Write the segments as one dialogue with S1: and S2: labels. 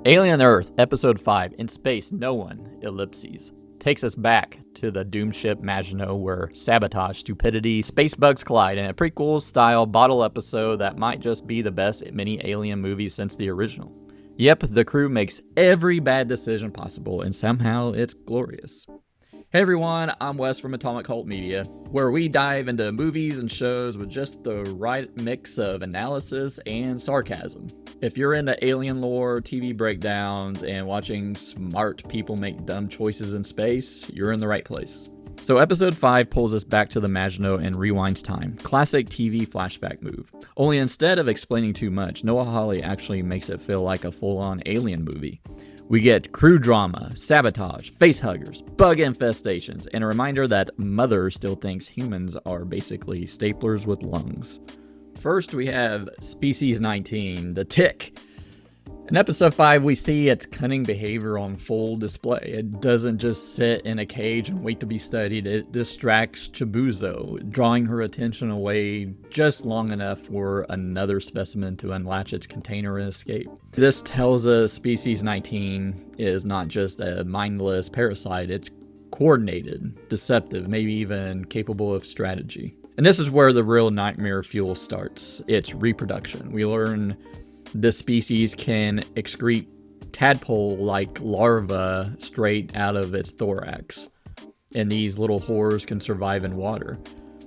S1: Alien Earth, Episode 5, In Space, No One, Ellipses, takes us back to the doomed ship Maginot where sabotage, stupidity, space bugs collide in a prequel-style bottle episode that might just be the best in many Alien movies since the original. Yep, the crew makes every bad decision possible, and somehow it's glorious. Hey everyone, I'm Wes from Atomic Cult Media, where we dive into movies and shows with just the right mix of analysis and sarcasm. If you're into alien lore, TV breakdowns, and watching smart people make dumb choices in space, you're in the right place. So episode 5 pulls us back to the Maginot and rewinds time. Classic TV flashback move. Only instead of explaining too much, Noah Hawley actually makes it feel like a full-on alien movie. We get crew drama, sabotage, facehuggers, bug infestations, and a reminder that Mother still thinks humans are basically staplers with lungs. First, we have Species 19, the tick. In episode 5, we see its cunning behavior on full display. It doesn't just sit in a cage and wait to be studied, it distracts Chibuzo, drawing her attention away just long enough for another specimen to unlatch its container and escape. This tells us Species 19 is not just a mindless parasite, it's coordinated, deceptive, maybe even capable of strategy. And this is where the real nightmare fuel starts, its reproduction. We learn this species can excrete tadpole-like larvae straight out of its thorax, and these little horrors can survive in water.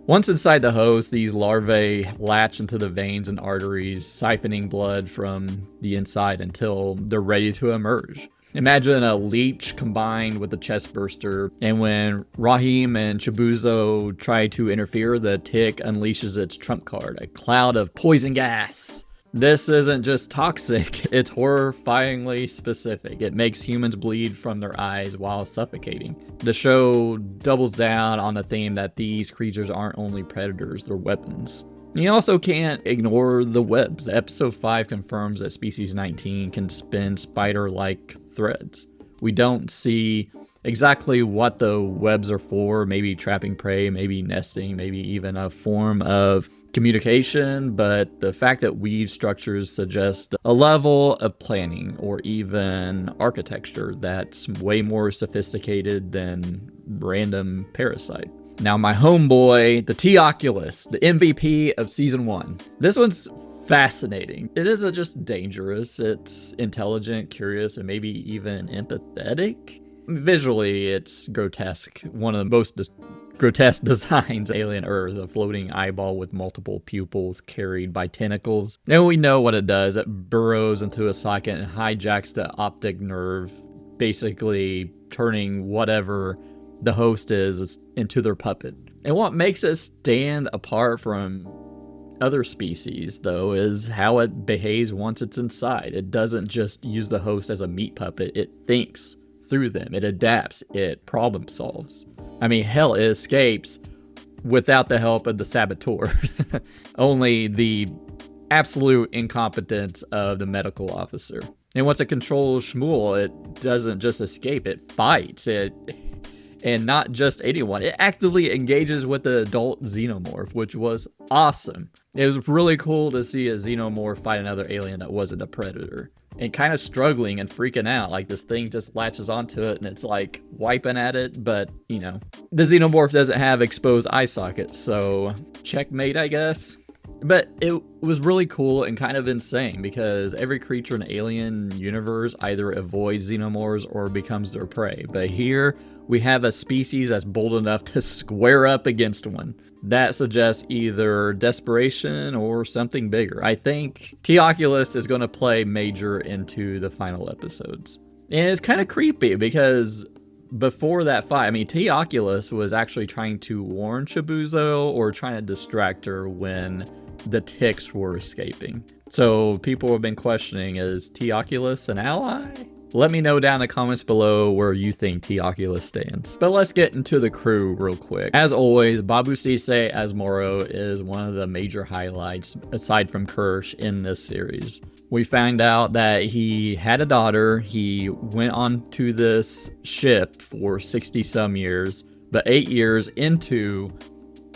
S1: Once inside the host, these larvae latch into the veins and arteries, siphoning blood from the inside until they're ready to emerge. Imagine a leech combined with a chestburster, and when Rahim and Chibuzo try to interfere, the tick unleashes its trump card, a cloud of poison gas. This isn't just toxic, it's horrifyingly specific. It makes humans bleed from their eyes while suffocating. The show doubles down on the theme that these creatures aren't only predators, they're weapons. You also can't ignore the webs. Episode 5 confirms that Species 19 can spin spider-like threads. We don't see exactly what the webs are for, maybe trapping prey, maybe nesting, maybe even a form of communication, but the fact that weave structures suggest a level of planning or even architecture that's way more sophisticated than random parasite. Now my homeboy, the T-Oculus, the MVP of season 1. This one's fascinating. It isn't just dangerous, it's intelligent, curious, and maybe even empathetic. Visually, it's grotesque. One of the most grotesque designs Alien Earth, a floating eyeball with multiple pupils carried by tentacles. And we know what it does. It burrows into a socket and hijacks the optic nerve, basically turning whatever the host is into their puppet. And what makes it stand apart from other species, though, is how it behaves once it's inside. It doesn't just use the host as a meat puppet, it thinks through them, it adapts, it problem solves. I mean, hell, it escapes without the help of the saboteur. Only the absolute incompetence of the medical officer. And once it controls Schmuel, it doesn't just escape, it fights. And not just anyone, it actively engages with the adult xenomorph, which was awesome. It was really cool to see a xenomorph fight another alien that wasn't a predator. And kind of struggling and freaking out, like this thing just latches onto it and it's like wiping at it, but you know, the xenomorph doesn't have exposed eye sockets, so checkmate, I guess. But it was really cool and kind of insane because every creature in the Alien universe either avoids xenomorphs or becomes their prey. But here we have a species that's bold enough to square up against one. That suggests either desperation or something bigger. I think T-Oculus is going to play major into the final episodes. And it's kind of creepy because before that fight, I mean, T-Oculus was actually trying to warn Chibuzo or trying to distract her when the ticks were escaping. So people have been questioning, is T-Oculus an ally? Let me know down in the comments below where you think T-Oculus stands. But let's get into the crew real quick. As always, Babou Ceesay as Morrow is one of the major highlights, aside from Kirsch, in this series. We found out that he had a daughter, he went on to this ship for 60 some years, but 8 years into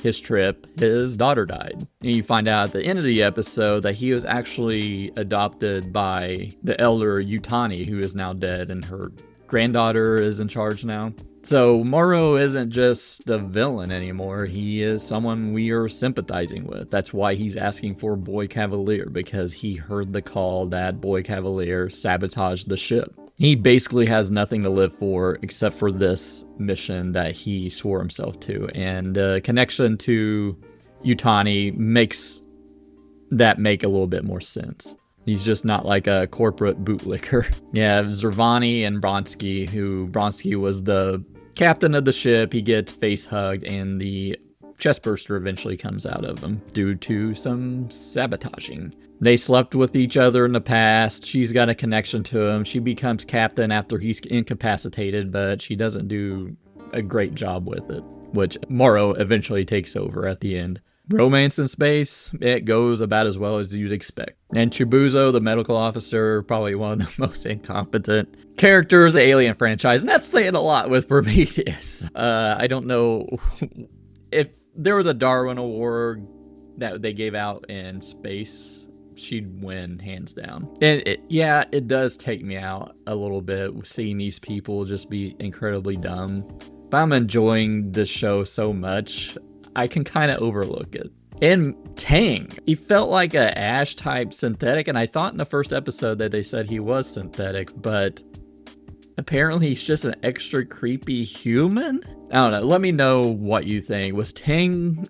S1: his trip, his daughter died. And you find out at the end of the episode that he was actually adopted by the elder Yutani, who is now dead, and her granddaughter is in charge now. So Morrow isn't just a villain anymore. He is someone we are sympathizing with. That's why he's asking for Boy Cavalier, because he heard the call that Boy Cavalier sabotaged the ship. He basically has nothing to live for except for this mission that he swore himself to. And the connection to Yutani makes that make a little bit more sense. He's just not like a corporate bootlicker. Yeah, Zaverni and Bronski, who Bronski was the captain of the ship. He gets face hugged and the chest burster eventually comes out of him due to some sabotaging. They slept with each other in the past. She's got a connection to him. She becomes captain after he's incapacitated, but she doesn't do a great job with it, which Morrow eventually takes over at the end. Romance in space, it goes about as well as you'd expect. And Chibuzo, the medical officer, probably one of the most incompetent characters in the Alien franchise. And that's saying a lot with Prometheus. I don't know if there was a Darwin Award that they gave out in space, she'd win hands down. And it does take me out a little bit seeing these people just be incredibly dumb. But I'm enjoying this show so much, I can kind of overlook it. And Teng, he felt like a Ash type synthetic, and I thought in the first episode that they said he was synthetic, but apparently he's just an extra creepy human? I don't know, let me know what you think. Was Teng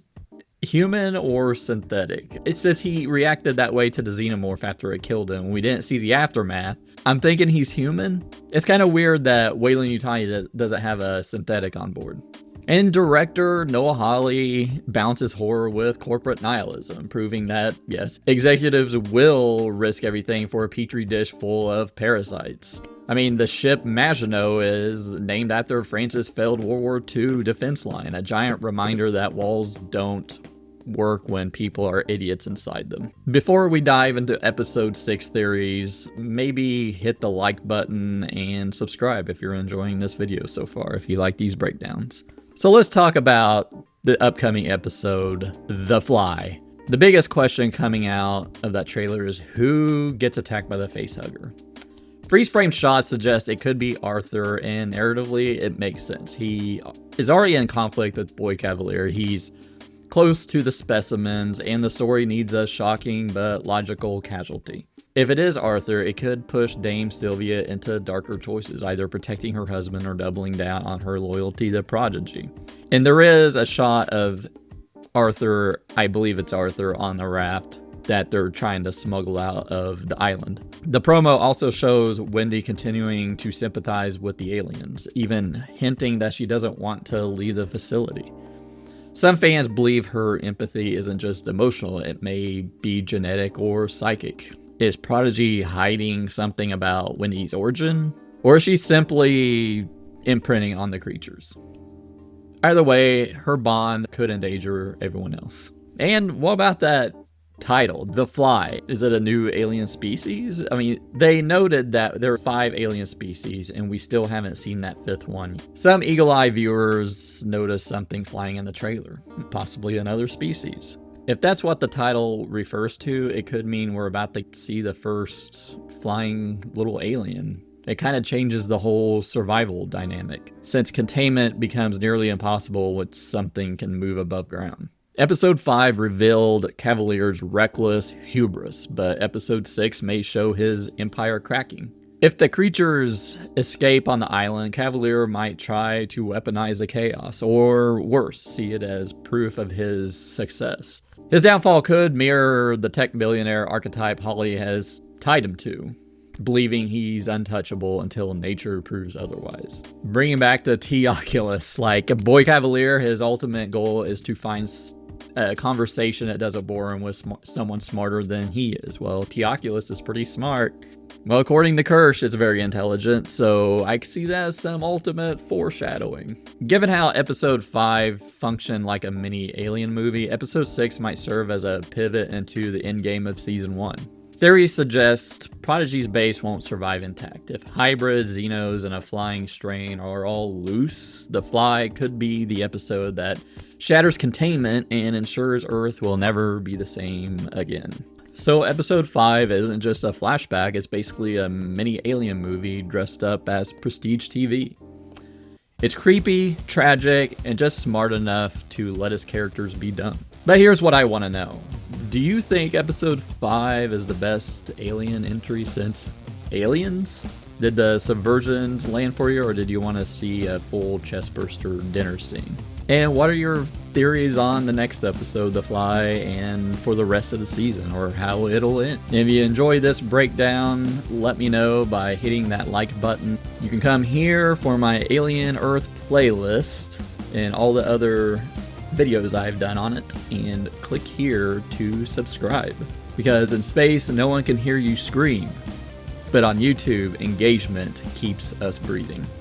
S1: human or synthetic? It says he reacted that way to the xenomorph after it killed him. We didn't see the aftermath. I'm thinking he's human. It's kind of weird that Weyland-Yutani doesn't have a synthetic on board. And director Noah Hawley balances horror with corporate nihilism, proving that, yes, executives will risk everything for a petri dish full of parasites. I mean, the ship Maginot is named after France's failed World War II defense line, a giant reminder that walls don't work when people are idiots inside them. Before we dive into episode 6 theories, maybe hit the like button and subscribe if you're enjoying this video so far, if you like these breakdowns. So let's talk about the upcoming episode, The Fly. The biggest question coming out of that trailer is who gets attacked by the facehugger? Freeze frame shots suggest it could be Arthur, and narratively it makes sense. He is already in conflict with Boy Cavalier. He's close to the specimens, and the story needs a shocking but logical casualty. If it is Arthur, it could push Dame Sylvia into darker choices, either protecting her husband or doubling down on her loyalty to Prodigy. And there is a shot of Arthur, I believe it's Arthur, on the raft that they're trying to smuggle out of the island. The promo also shows Wendy continuing to sympathize with the aliens, even hinting that she doesn't want to leave the facility. Some fans believe her empathy isn't just emotional, it may be genetic or psychic. Is Prodigy hiding something about Wendy's origin? Or is she simply imprinting on the creatures? Either way, her bond could endanger everyone else. And what about that title, The Fly? Is it a new alien species? I mean, they noted that there are 5 alien species, and we still haven't seen that 5th one. Some eagle-eye viewers noticed something flying in the trailer, possibly another species. If that's what the title refers to, it could mean we're about to see the first flying little alien. It kind of changes the whole survival dynamic, since containment becomes nearly impossible when something can move above ground. Episode 5 revealed Cavalier's reckless hubris, but episode 6 may show his empire cracking. If the creatures escape on the island, Cavalier might try to weaponize the chaos, or worse, see it as proof of his success. His downfall could mirror the tech billionaire archetype Hawley has tied him to, believing he's untouchable until nature proves otherwise. Bringing back the T-Oculus, like Boy Cavalier, his ultimate goal is to find a conversation that doesn't bore him with someone smarter than he is. Well, T-Oculus is pretty smart. Well, according to Kirsch, it's very intelligent, so I see that as some ultimate foreshadowing. Given how episode 5 functioned like a mini alien movie, episode 6 might serve as a pivot into the endgame of season 1. Theories suggest Prodigy's base won't survive intact. If hybrids, Xenos, and a flying strain are all loose, The Fly could be the episode that shatters containment and ensures Earth will never be the same again. So episode 5 isn't just a flashback, it's basically a mini alien movie dressed up as prestige TV. It's creepy, tragic, and just smart enough to let its characters be dumb. But here's what I want to know. Do you think episode 5 is the best alien entry since Aliens? Did the subversions land for you, or did you want to see a full chestburster dinner scene? And what are your theories on the next episode, The Fly, and for the rest of the season, or how it'll end? If you enjoy this breakdown, let me know by hitting that like button. You can come here for my Alien Earth playlist and all the other videos I've done on it, and click here to subscribe. Because in space, no one can hear you scream, but on YouTube, engagement keeps us breathing.